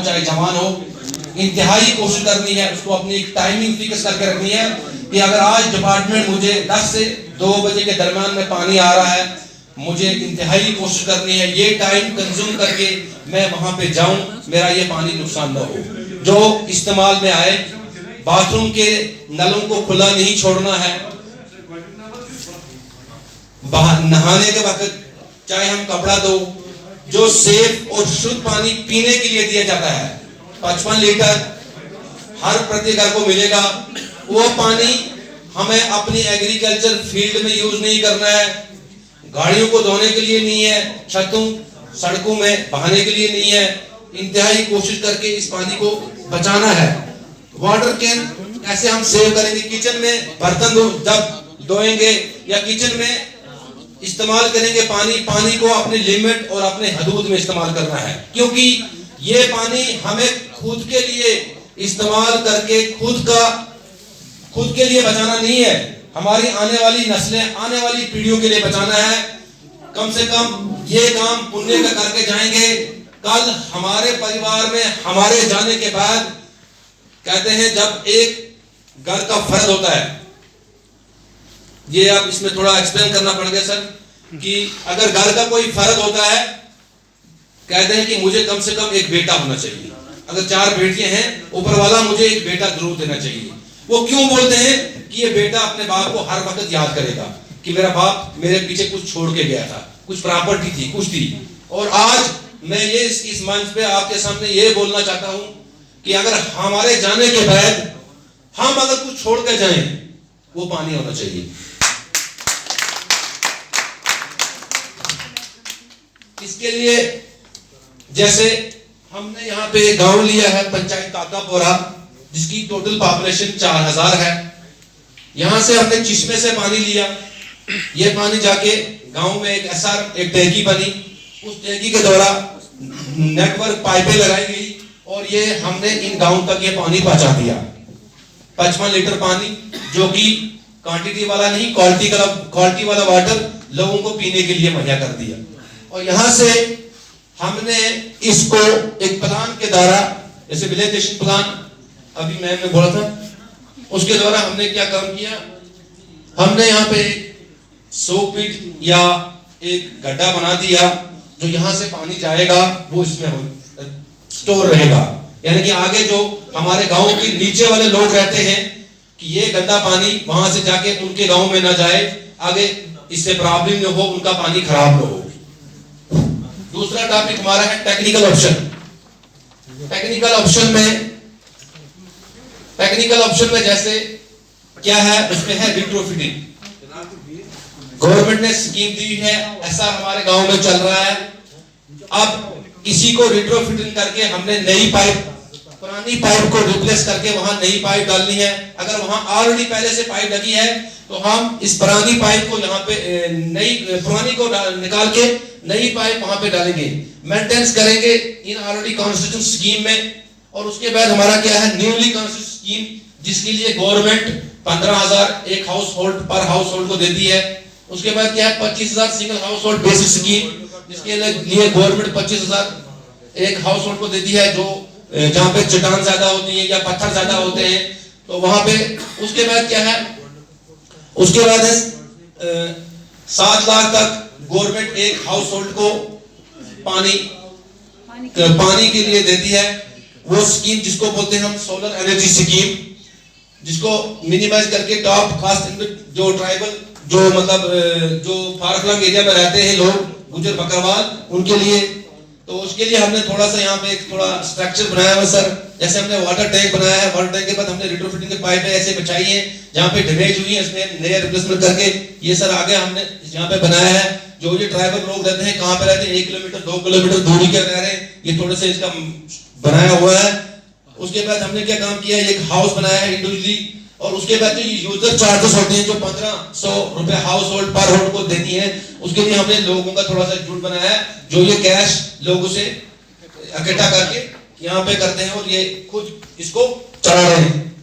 चाहे जवान हो, इंतहाई कोशिश करनी है, उसको अपनी एक टाइमिंग फिक्स करके रखनी है कि अगर आज डिपार्टमेंट मुझे 10 से 2 बजे के दरमियान में पानी आ रहा है, मुझे इंतहाई कोशिश करनी है ये टाइम कंज्यूम करके मैं वहां पे जाऊं, मेरा ये पानी नुकसान न हो, जो इस्तेमाल में आए। बाथरूम के नलों को खुला नहीं छोड़ना है। बाहर नहाने के वक्त चाहे हम कपड़ा धो, जो सेफ और शुद्ध पानी पीने के लिए दिया जाता है 55 लीटर हर प्रति घर को मिलेगा। वो पानी हमें अपनी एग्रीकल्चर फील्ड में यूज नहीं करना है, गाड़ियों को धोने के लिए नहीं है, छतों सड़कों में बहाने के लिए नहीं है। इंतहाई कोशिश करके इस पानी को बचाना है। वाटर कैन कैसे हम सेव करेंगे? किचन में बर्तन जब धोएंगे या किचन में इस्तेमाल करेंगे पानी को अपने लिमिट और अपने हदूद में इस्तेमाल करना है, क्योंकि ये पानी हमें खुद के लिए इस्तेमाल करके खुद के लिए बचाना नहीं है, हमारी आने वाली नस्लें, आने वाली पीढ़ियों के लिए बचाना है। कम से कम ये काम पुण्य का करके जाएंगे, कल हमारे परिवार में हमारे जाने के बाद कहते हैं जब एक घर का फर्द होता है, ये आप इसमें थोड़ा एक्सप्लेन करना पड़ेगा सर, कि अगर घर का कोई फर्द होता है, कहते हैं कि मुझे कम से कम एक बेटा होना चाहिए, अगर 4 बेटियां हैं ऊपर वाला मुझे एक बेटा जरूर देना चाहिए। वो क्यों बोलते हैं कि ये बेटा अपने बाप को हर वक्त याद करेगा कि मेरा बाप मेरे पीछे कुछ छोड़ के गया था, कुछ प्रॉपर्टी थी, कुछ थी। और आज मैं ये इस मंच पे आपके सामने ये बोलना चाहता हूं कि अगर हमारे जाने के बाद हम अगर कुछ छोड़ के जाएं, वो पानी होना चाहिए। इसके लिए जैसे हमने यहाँ पे गांव लिया है पंचायत काकापोरा, जिसकी टोटल पॉपुलेशन 4000 है। यहां से हमने चिश्मे से पानी लिया, ये पानी जाके गांव में एक टैंकी बनी, उस टैंकी के द्वारा नेटवर्क पाइपें लगाई गई और ये हमने इन गांव तक ये पानी पहुंचा दिया। 55 लीटर पानी, जो कि क्वांटिटी वाला नहीं, क्वालिटी वाला वाटर लोगों को पीने के लिए मुहैया कर दिया। और यहां से हमने इसको एक प्लान के द्वारा, जैसे विलेजेशन प्लान अभी मैम ने बोला था, उसके द्वारा हमने क्या काम किया, हमने यहाँ पे सोक पिट या एक गड्ढा बना दिया, जो यहाँ से पानी जाएगा वो इसमें स्टोर रहेगा। यानी कि आगे जो हमारे गांव के नीचे वाले लोग रहते हैं कि ये गंदा पानी वहां से जाके उनके गांव में ना जाए, आगे इससे प्रॉब्लम न हो, उनका पानी खराब न हो। दूसरा टॉपिक हमारा है टेक्निकल ऑप्शन। टेक्निकल ऑप्शन में जैसे क्या है, उसमें है रिट्रोफिटिंग। गवर्नमेंट ने स्कीम दी है, ऐसा हमारे गांव में चल रहा है। अब इसी को रिट्रोफिटिंग करके हमने नई पाइप, पुरानी पाइप को रिप्लेस करके वहां नई पाइप डालनी है। अगर वहां ऑलरेडी पहले से पाइप लगी है तो हम इस पुरानी पाइप को यहाँ पे पुरानी को निकाल के नई पाइप वहां पे डालेंगे, मेंटेनेंस करेंगे इन ऑलरेडी कॉन्स्टिट्यूशन स्कीम में। और उसके बाद हमारा क्या है, न्यूली कॉन्स्टिट्यूशन स्कीम, जिसके लिए गवर्नमेंट 15,000 एक हाउस होल्ड पर हाउस होल्ड को देती है। उसके बाद क्या है 25,000 single house hold basic scheme, जिसके लिए गवर्नमेंट 25,000 एक हाउस होल्ड को देती है, जो जहाँ पे चट्टान ज्यादा होती है या पत्थर ज्यादा होते हैं तो वहां पे। उसके बाद क्या है, उसके बाद है 7 लाख तक गवर्नमेंट एक हाउस होल्ड को पानी के लिए देती है। वो स्कीम जिसको बोलते हैं हम सोलर एनर्जी स्कीम, जिसको मिनिमाइज करके टॉप कास्ट जो ट्राइबल जो मतलब जो फार फ्लंग एरिया में रहते हैं लोग, गुजर बकरवाल, उनके लिए। तो उसके लिए हमने थोड़ा सा यहाँ पे एक थोड़ा स्ट्रक्चर बनाया हुआ सर। जैसे हमने वाटर टैंक बनाया है, वाटर टैंक के बाद हमने रिट्रोफिटिंग की पाइपें ऐसे बिछाई है, जहाँ पे डैमेज हुई है इसमें नया रिप्लेसमेंट करके ये सर आगे हमने यहाँ पे बनाया है। जो ये ट्राइबल लोग रहते हैं, कहाँ पे रहते हैं, 1 किलोमीटर 2 किलोमीटर दूरी के रह रहे हैं, ये थोड़े से इसका बनाया हुआ है। उसके बाद हमने क्या काम किया, एक हाउस बनाया है इंडिविजुअली। और उसके बाद जो यूजर चार्जेस होते हैं, जो 1500 रुपए हाउस होल्ड पर होल्ड को देनी है, उसके लिए हमने लोगों का थोड़ा सा जुट बनाया है, जो ये कैश लोगों से इकट्ठा करके यहाँ पे करते हैं और ये खुद इसको चला रहे हैं।